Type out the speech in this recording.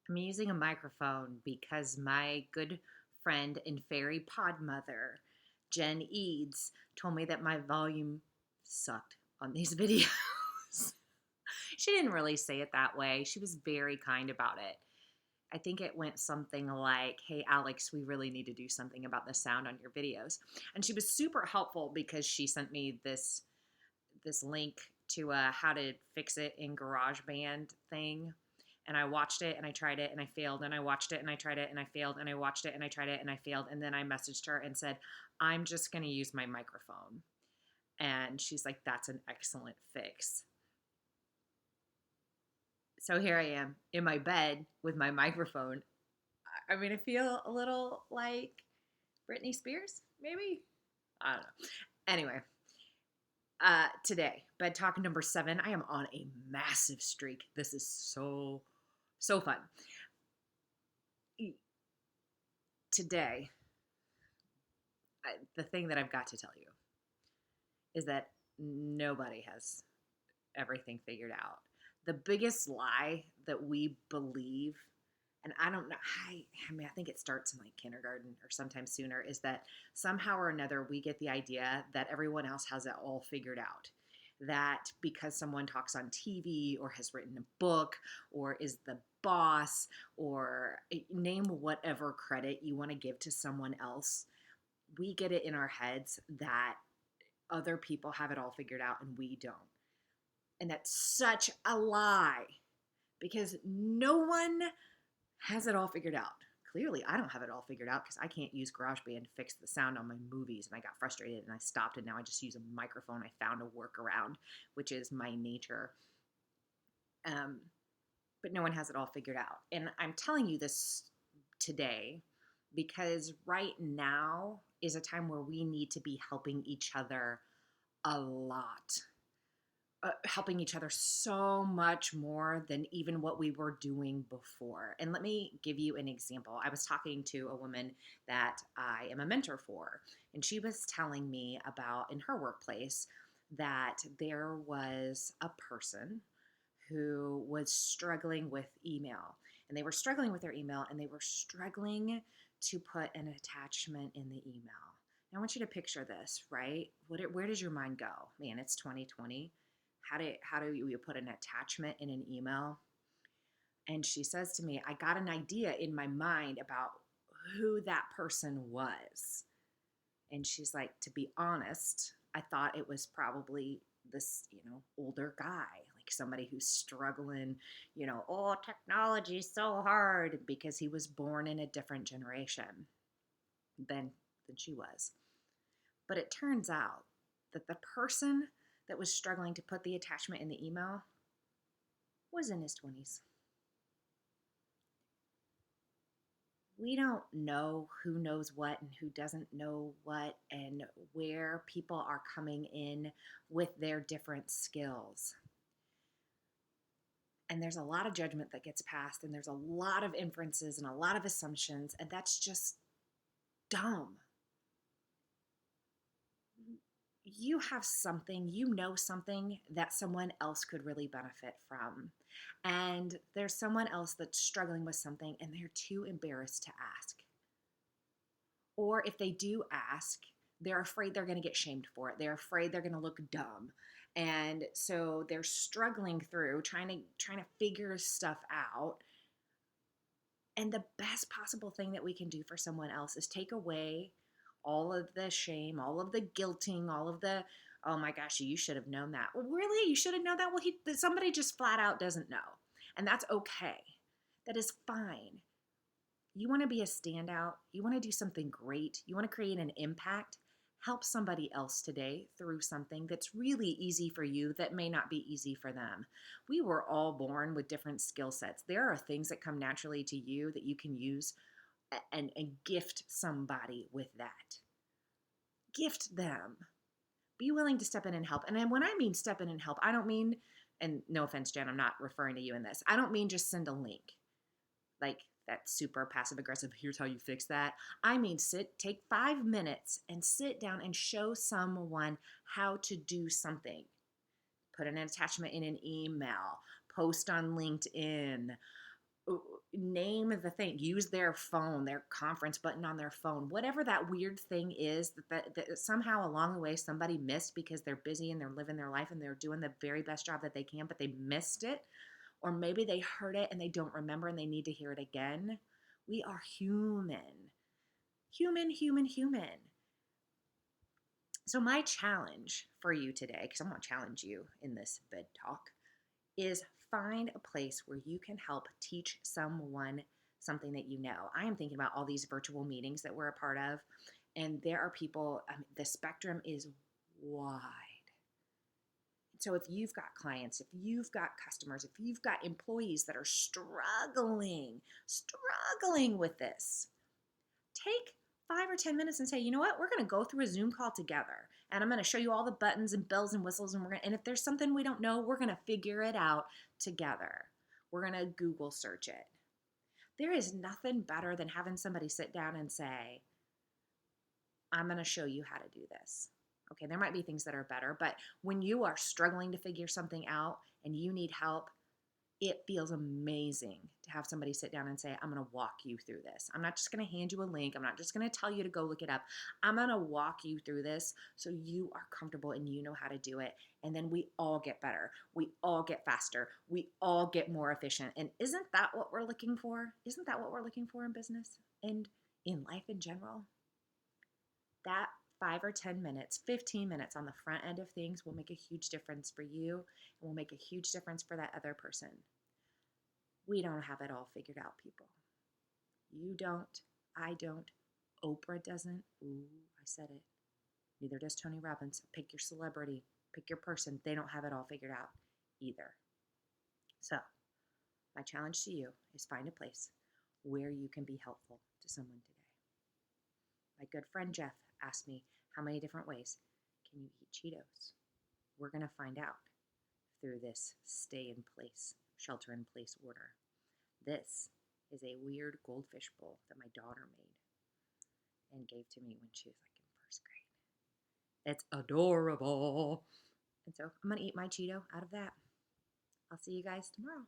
I'm using a microphone because my good friend and fairy pod mother, Jen Eads, told me that my volume sucked on these videos. She didn't really say it that way. She was very kind about it. I think it went something like, "Hey Alex, we really need to do something about the sound on your videos." And she was super helpful because she sent me this link to how to fix it in GarageBand thing. And I watched it and I tried it and I failed. And I watched it and I tried it and I failed. And I watched it and I tried it and I failed. And then I messaged her and said, "I'm just going to use my microphone." And she's like, "That's an excellent fix." So here I am in my bed with my microphone. I mean, I feel a little like Britney Spears, maybe? I don't know. Anyway, today, bed talk number 7. I am on a massive streak. This is so fun. Today, the thing that I've got to tell you is that nobody has everything figured out. The biggest lie that we believe, and I don't know, I mean, I think it starts in like kindergarten or sometime sooner, is that somehow or another we get the idea that everyone else has it all figured out. That because someone talks on TV or has written a book or is the boss or name whatever credit you want to give to someone else, we get it in our heads that other people have it all figured out and we don't. And that's such a lie because no one has it all figured out. Clearly, I don't have it all figured out because I can't use GarageBand to fix the sound on my movies. And I got frustrated and I stopped, and now I just use a microphone. I found a workaround, which is my nature. Um, but no one has it all figured out. And I'm telling you this today because right now is a time where we need to be helping each other a lot. Helping each other so much more than even what we were doing before. And let me give you an example. I was talking to a woman that I am a mentor for, and she was telling me about in her workplace that there was a person who was struggling with email. And they were struggling with their email and they were struggling to put an attachment in the email. Now, I want you to picture this, right? Where does your mind go? Man, it's 2020. How do you put an attachment in an email? And she says to me, "I got an idea in my mind about who that person was." And she's like, "To be honest, I thought it was probably this, older guy, like somebody who's struggling, oh, technology's so hard," because he was born in a different generation than she was. But it turns out that the person that was struggling to put the attachment in the email was in his 20s. We don't know who knows what and who doesn't know what and where people are coming in with their different skills. And there's a lot of judgment that gets passed, and there's a lot of inferences and a lot of assumptions, and that's just dumb. You have something, something that someone else could really benefit from. And there's someone else that's struggling with something and they're too embarrassed to ask. Or if they do ask, they're afraid they're going to get shamed for it. They're afraid they're going to look dumb. And so they're struggling through trying to figure stuff out. And the best possible thing that we can do for someone else is take away all of the shame, all of the guilting, all of the, "Oh my gosh, you should have known that." Well, really? You should have known that? Well, somebody just flat out doesn't know. And that's okay. That is fine. You want to be a standout. You want to do something great. You want to create an impact. Help somebody else today through something that's really easy for you that may not be easy for them. We were all born with different skill sets. There are things that come naturally to you that you can use and gift somebody with that. Gift them. Be willing to step in and help. And then when I mean step in and help, I don't mean, and no offense, Jen, I'm not referring to you in this. I don't mean just send a link. Like that super passive aggressive, "Here's how you fix that." I mean, take 5 minutes and sit down and show someone how to do something. Put an attachment in an email, post on LinkedIn, name the thing, use their phone, their conference button on their phone, whatever that weird thing is that somehow along the way somebody missed because they're busy and they're living their life and they're doing the very best job that they can, but they missed it. Or maybe they heard it and they don't remember and they need to hear it again. We are human. Human, human, human. So my challenge for you today, because I'm going to challenge you in this bed talk, is find a place where you can help teach someone something that you know. I am thinking about all these virtual meetings that we're a part of, and there are people, the spectrum is wide. So if you've got clients, if you've got customers, if you've got employees that are struggling with this, take 5 or 10 minutes and say, you know what, we're going to go through a Zoom call together, and I'm going to show you all the buttons and bells and whistles, and if there's something we don't know, we're going to figure it out together. We're going to Google search it. There is nothing better than having somebody sit down and say, I'm going to show you how to do this. Okay, there might be things that are better, but when you are struggling to figure something out and you need help, it feels amazing to have somebody sit down and say, I'm going to walk you through this. I'm not just going to hand you a link. I'm not just going to tell you to go look it up. I'm going to walk you through this so you are comfortable and you know how to do it. And then we all get better. We all get faster. We all get more efficient. And isn't that what we're looking for? Isn't that what we're looking for in business and in life in general? That 5 or 10 minutes, 15 minutes on the front end of things will make a huge difference for you and will make a huge difference for that other person. We don't have it all figured out, people. You don't. I don't. Oprah doesn't. Ooh, I said it. Neither does Tony Robbins. Pick your celebrity. Pick your person. They don't have it all figured out either. So, my challenge to you is find a place where you can be helpful to someone today. My good friend Jeff asked me, how many different ways can you eat Cheetos? We're going to find out through this stay-in-place, shelter-in-place order. This is a weird goldfish bowl that my daughter made and gave to me when she was like in first grade. It's adorable. And so I'm going to eat my Cheeto out of that. I'll see you guys tomorrow.